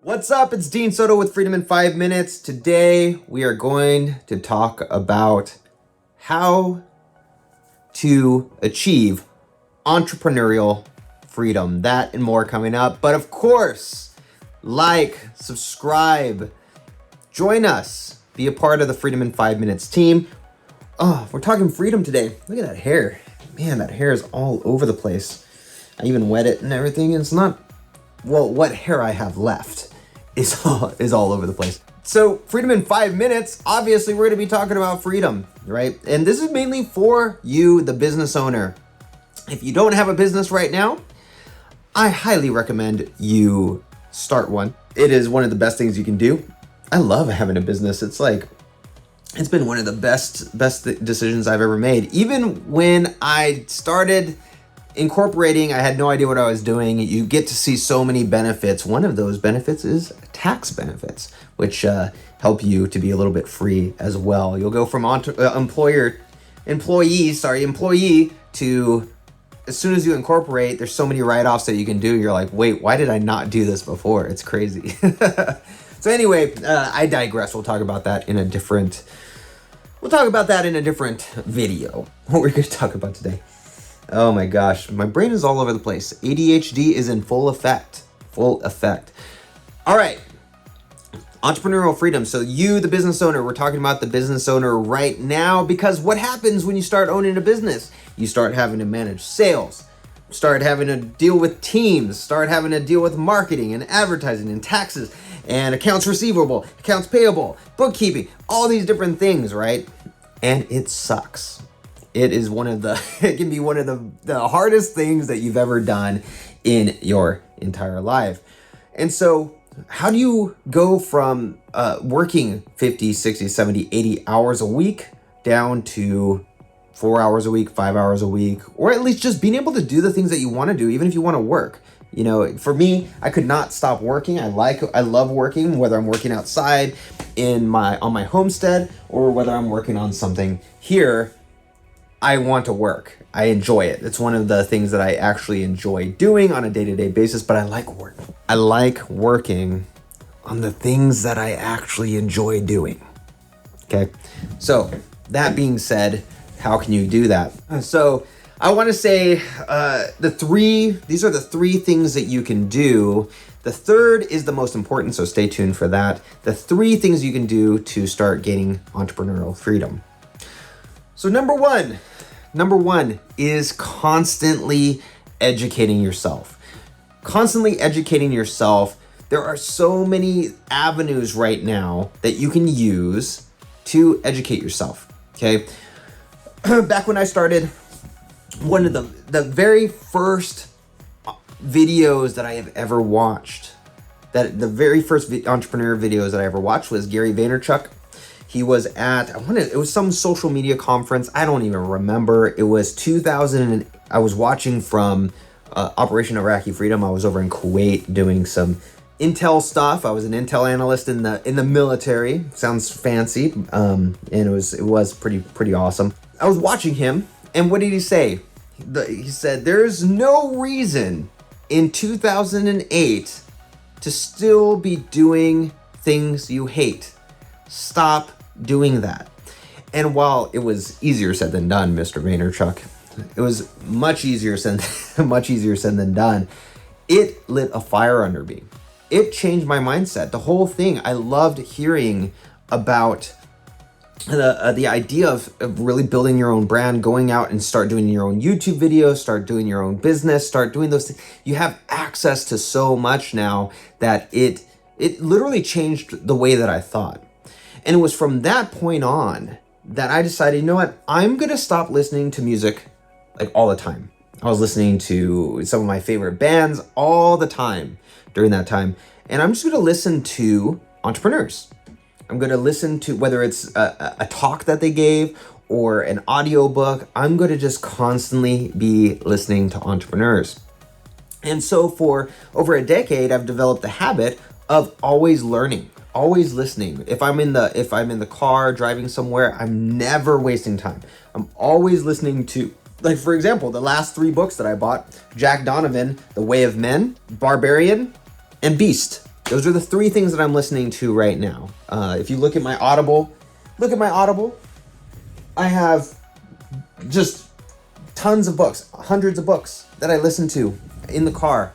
What's up? It's Dean Soto with Freedom in 5 Minutes. Today we are going to talk about how to achieve entrepreneurial freedom. That and more coming up. But of course, like, subscribe, join us, be a part of the Freedom in 5 Minutes team. Oh, we're talking freedom today. Look at that hair. Man, that hair is all over the place. I even wet it and everything. It's not, well, what hair I have left is all over the place. So Freedom in 5 Minutes, obviously we're going to be talking about freedom, right? And this is mainly for you, the business owner. If you don't have a business right now, I highly recommend you start one. It is one of the best things you can do. I love having a business. It's been one of the best decisions I've ever made. Even when I started incorporating, I had no idea what I was doing. You get to see so many benefits. One of those benefits is tax benefits, which help you to be a little bit free as well. You'll go from employee to, as soon as you incorporate, there's so many write-offs that you can do. You're like, wait, why did I not do this before? It's crazy. So anyway, I digress. We'll talk about that in a different video. What we're going to talk about today. Oh my gosh, my brain is all over the place. ADHD is in full effect. All right, entrepreneurial freedom. So you, the business owner, we're talking about the business owner right now, because what happens when you start owning a business? You start having to manage sales, start having to deal with teams, start having to deal with marketing and advertising and taxes and accounts receivable, accounts payable, bookkeeping, all these different things, right? And it sucks. It can be one of the hardest things that you've ever done in your entire life. And so how do you go from working 50, 60, 70, 80 hours a week down to 4 hours a week, 5 hours a week, or at least just being able to do the things that you want to do, even if you want to work? You know, for me, I could not stop working. I love working, whether I'm working outside on my homestead or whether I'm working on something here. I want to work. I enjoy it. It's one of the things that I actually enjoy doing on a day-to-day basis, but I like work. I like working on the things that I actually enjoy doing. Okay. So that being said, how can you do that? So I want to say these are the three things that you can do. The third is the most important, so stay tuned for that. The three things you can do to start gaining entrepreneurial freedom. So number one is constantly educating yourself. Constantly educating yourself. There are so many avenues right now that you can use to educate yourself, okay? Back when I started, one of the very first videos that I have ever watched, the very first entrepreneur videos that I ever watched was Gary Vaynerchuk. He was at, it was some social media conference. I don't even remember. It was 2000. I was watching from Operation Iraqi Freedom. I was over in Kuwait doing some intel stuff. I was an intel analyst in the military. Sounds fancy. And it was pretty awesome. I was watching him, and what did he say? He said, "There's no reason in 2008 to still be doing things you hate. Stop doing that." And while it was easier said than done, Mr. Vaynerchuk, it was much easier said than done. It lit a fire under me. It changed my mindset. The whole thing. I loved hearing about the idea of really building your own brand, going out and start doing your own YouTube videos, start doing your own business, start doing those things. You have access to so much now that it literally changed the way that I thought. And it was from that point on that I decided, you know what? I'm going to stop listening to music like all the time. I was listening to some of my favorite bands all the time during that time. And I'm just going to listen to entrepreneurs. I'm going to listen to, whether it's a talk that they gave or an audio book, I'm going to just constantly be listening to entrepreneurs. And so for over a decade, I've developed the habit of always learning, always listening. If I'm in the car driving somewhere, I'm never wasting time. I'm always listening to, like, for example, the last 3 books that I bought: Jack Donovan, The Way of Men, Barbarian, and Beast. Those are the 3 things that I'm listening to right now. If you look at my Audible, I have just tons of books, hundreds of books that I listen to in the car,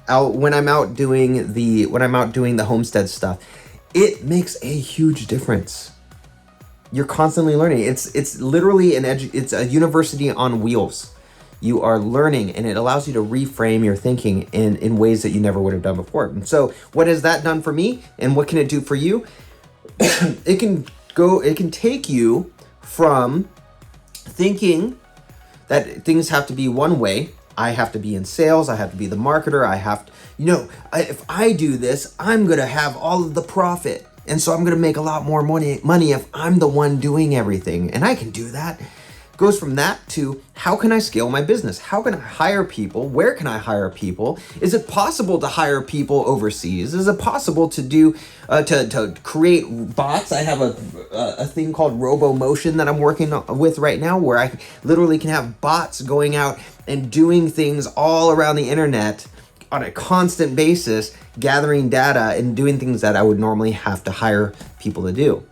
when I'm out doing the homestead stuff. It makes a huge difference. You're constantly learning. It's literally it's a university on wheels. You are learning, and it allows you to reframe your thinking in ways that you never would have done before. And so what has that done for me, and what can it do for you? It can take you from thinking that things have to be one way. I have to be in sales. I have to be the marketer. If I do this, I'm going to have all of the profit. And so I'm going to make a lot more money if I'm the one doing everything. And I can do that. Goes from that to, how can I scale my business? How can I hire people? Where can I hire people? Is it possible to hire people overseas? Is it possible to do to create bots? I have a thing called RoboMotion that I'm working with right now, where I literally can have bots going out and doing things all around the internet on a constant basis, gathering data and doing things that I would normally have to hire people to do.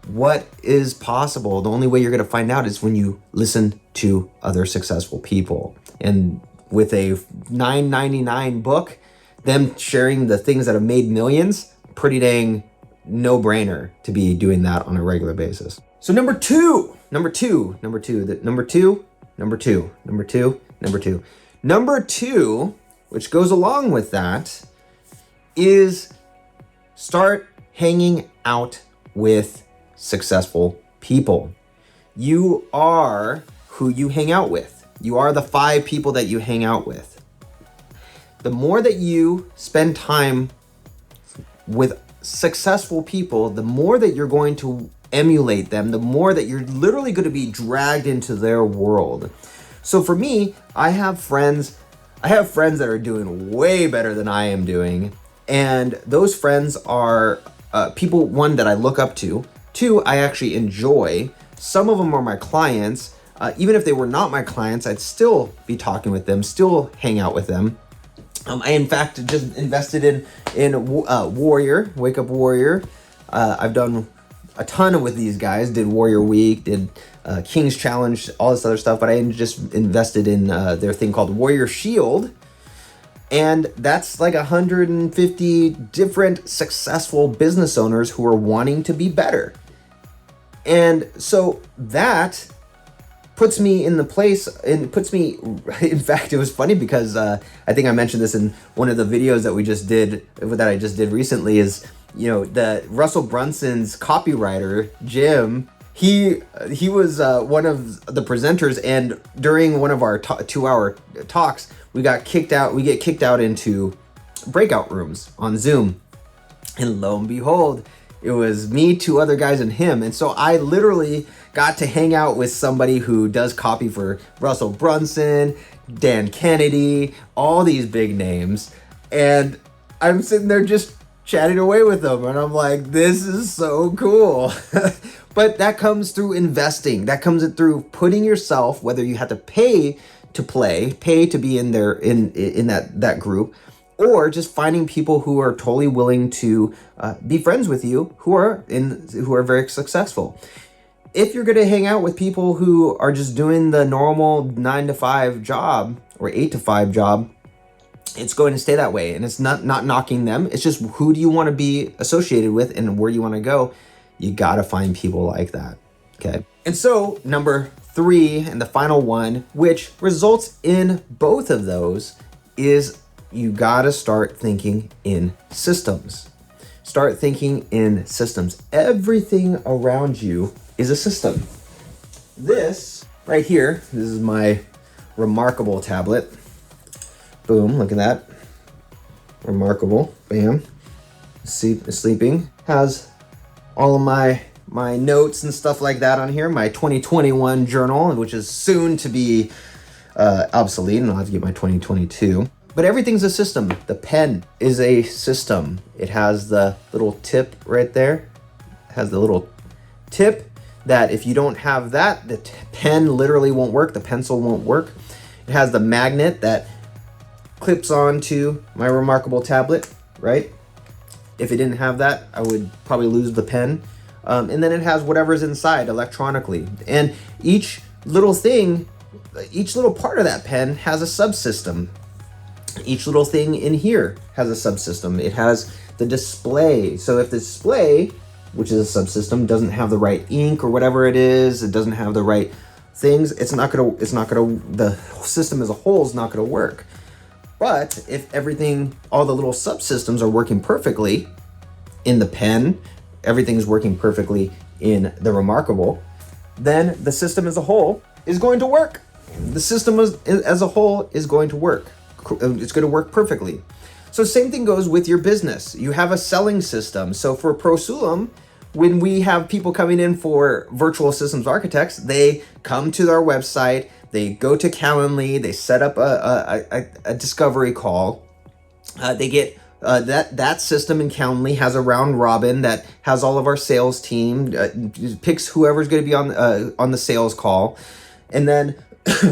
What is possible? The only way you're going to find out is when you listen to other successful people. And with a $9.99 book, them sharing the things that have made millions, pretty dang no-brainer to be doing that on a regular basis. So number two, which goes along with that, is start hanging out with successful people. You are who you hang out with. You are the 5 people that you hang out with. The more that you spend time with successful people, the more that you're going to emulate them, the more that you're literally going to be dragged into their world. So for me, I have friends that are doing way better than I am doing. And those friends are people, 1, that I look up to, 2, I actually enjoy. Some of them are my clients. Even if they were not my clients, I'd still be talking with them, still hang out with them. I, in fact, just invested in Warrior, Wake Up Warrior. I've done a ton with these guys, did Warrior Week, did King's Challenge, all this other stuff, but I just invested in their thing called Warrior Shield. And that's like 150 different successful business owners who are wanting to be better. And so that puts me in the place, and in fact, it was funny because I think I mentioned this in one of the videos that I just did recently, is, the Russell Brunson's copywriter, Jim, he was one of the presenters, and during one of our 2-hour talks, we get kicked out into breakout rooms on Zoom. And lo and behold, it was me, 2 other guys, and him. And so I literally got to hang out with somebody who does copy for Russell Brunson, Dan Kennedy, all these big names. And I'm sitting there just chatting away with them. And I'm like, this is so cool. But that comes through investing. That comes through putting yourself, whether you have to pay to be in there, in that group, or just finding people who are totally willing to be friends with you, who are very successful. If you're going to hang out with people who are just doing the normal 9-to-5 job or 8-to-5 job, it's going to stay that way. And it's not knocking them. It's just, who do you want to be associated with and where you want to go? You got to find people like that. Okay. And so number 3, and the final one, which results in both of those, is you got to start thinking in systems. Start thinking in systems. Everything around you is a system. This right here, this is my Remarkable tablet. Boom, look at that. Remarkable, bam. Sleeping. Has all of my notes and stuff like that on here. My 2021 journal, which is soon to be obsolete, and I'll have to get my 2022. But everything's a system. The pen is a system. It has the little tip right there. It has the little tip that if you don't have that, the pen literally won't work. The pencil won't work. It has the magnet that clips onto my Remarkable tablet, right? If it didn't have that, I would probably lose the pen. And then it has whatever's inside electronically. And each little thing, each little part of that pen has a subsystem. Each little thing in here has a subsystem. It has the display. So if the display, which is a subsystem, doesn't have the right ink or whatever it is, it doesn't have the right things, the system as a whole is not gonna work. But if everything, all the little subsystems are working perfectly in the pen, everything's working perfectly in the Remarkable, then the system as a whole is going to work. The system as a whole is going to work. It's going to work perfectly. So same thing goes with your business. You have a selling system. So for Prosulum, when we have people coming in for virtual systems architects, they come to our website, they go to Calendly, they set up a discovery call. They get that system in Calendly has a round robin that has all of our sales team, picks whoever's going to be on the sales call, and then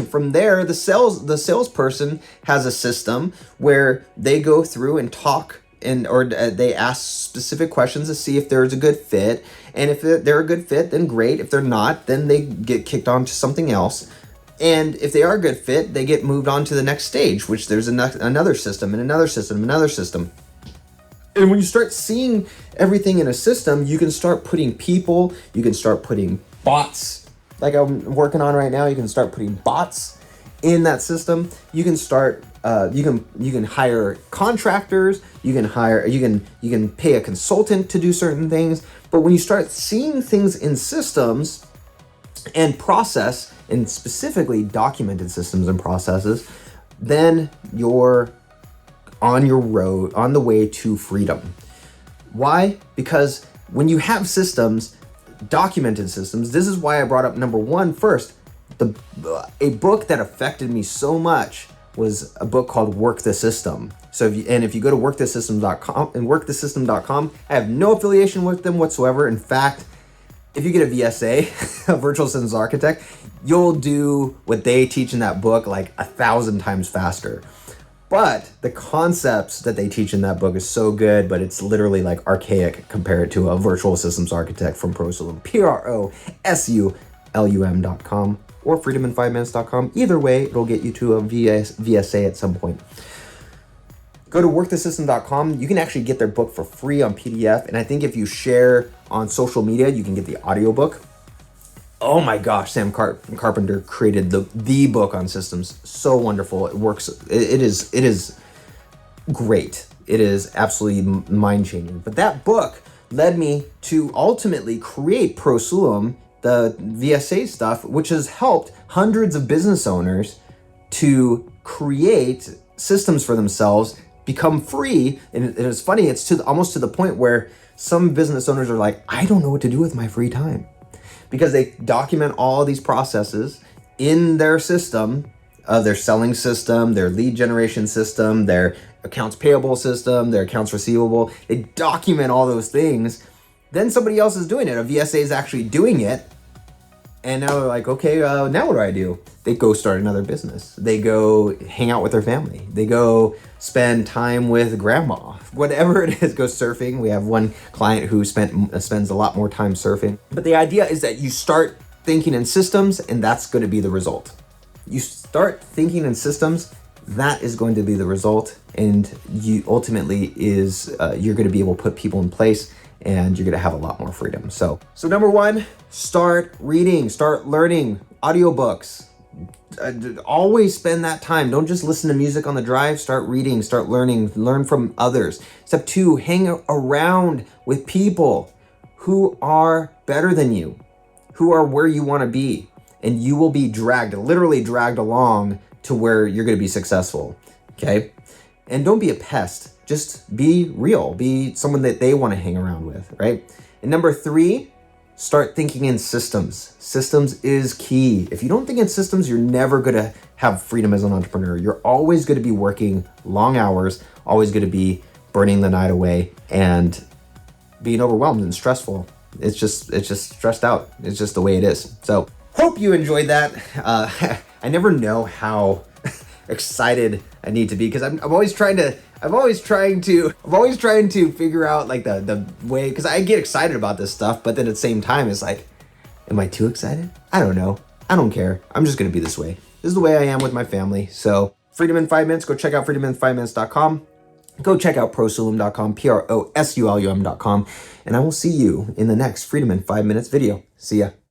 from there, the salesperson has a system where they go through and talk or they ask specific questions to see if there's a good fit. And if they're a good fit, then great. If they're not, then they get kicked on to something else. And if they are a good fit, they get moved on to the next stage, which there's another system and another system, another system. And when you start seeing everything in a system, you can start putting people, you can start putting bots, like I'm working on right now. You can start putting bots in that system. You can start, you can hire contractors. You can pay a consultant to do certain things. But when you start seeing things in systems and process, and specifically documented systems and processes, then you're on the way to freedom. Why? Because when you have systems, documented systems, this is why I brought up number one first. A book that affected me so much was a book called Work the System. So if you go to workthesystem.com and workthesystem.com, I have no affiliation with them whatsoever. In fact, if you get a VSA, a virtual systems architect, you'll do what they teach in that book like 1,000 times faster. But the concepts that they teach in that book is so good, but it's literally like archaic compared to a virtual systems architect from Prosulum, PROSULUM.com or freedomin5minutes.com. Either way, it'll get you to a VSA at some point. Go to workthesystem.com. You can actually get their book for free on PDF. And I think if you share on social media, you can get the audiobook. Oh my gosh, Sam Carpenter created the book on systems. So wonderful. It works. It is great. It is absolutely mind-changing. But that book led me to ultimately create Prosulum, the VSA stuff, which has helped hundreds of business owners to create systems for themselves, become free. And it's funny, it's almost to the point where some business owners are like, I don't know what to do with my free time. Because they document all these processes in their system, their selling system, their lead generation system, their accounts payable system, their accounts receivable. They document all those things. Then somebody else is doing it. A VSA is actually doing it. And now they're like, okay, now what do? They go start another business. They go hang out with their family. They go spend time with grandma. Whatever it is, go surfing. We have one client who spends a lot more time surfing. But the idea is that you start thinking in systems, and that's going to be the result. You start thinking in systems, that is going to be the result. And you ultimately you're going to be able to put people in place, and you're going to have a lot more freedom. So number one, start reading, start learning audiobooks. Always spend that time. Don't just listen to music on the drive. Start reading, start learning, learn from others. Step two, hang around with people who are better than you, who are where you want to be, and you will be literally dragged along to where you're going to be successful. Okay. And don't be a pest. Just be real. Be someone that they want to hang around with, right? And number three, start thinking in systems. Systems is key. If you don't think in systems, you're never going to have freedom as an entrepreneur. You're always going to be working long hours, always going to be burning the night away and being overwhelmed and stressful. It's just stressed out. It's just the way it is. So hope you enjoyed that. I never know how excited I need to be because I'm always trying to I'm always trying to figure out like the way, because I get excited about this stuff, but then at the same time, it's like, am I too excited? I don't know. I don't care. I'm just gonna be this way. This is the way I am with my family. So Freedom in 5 minutes, go check out freedomin5minutes.com. Go check out prosulum.com, prosulum.com, and I will see you in the next Freedom in 5 minutes video. See ya.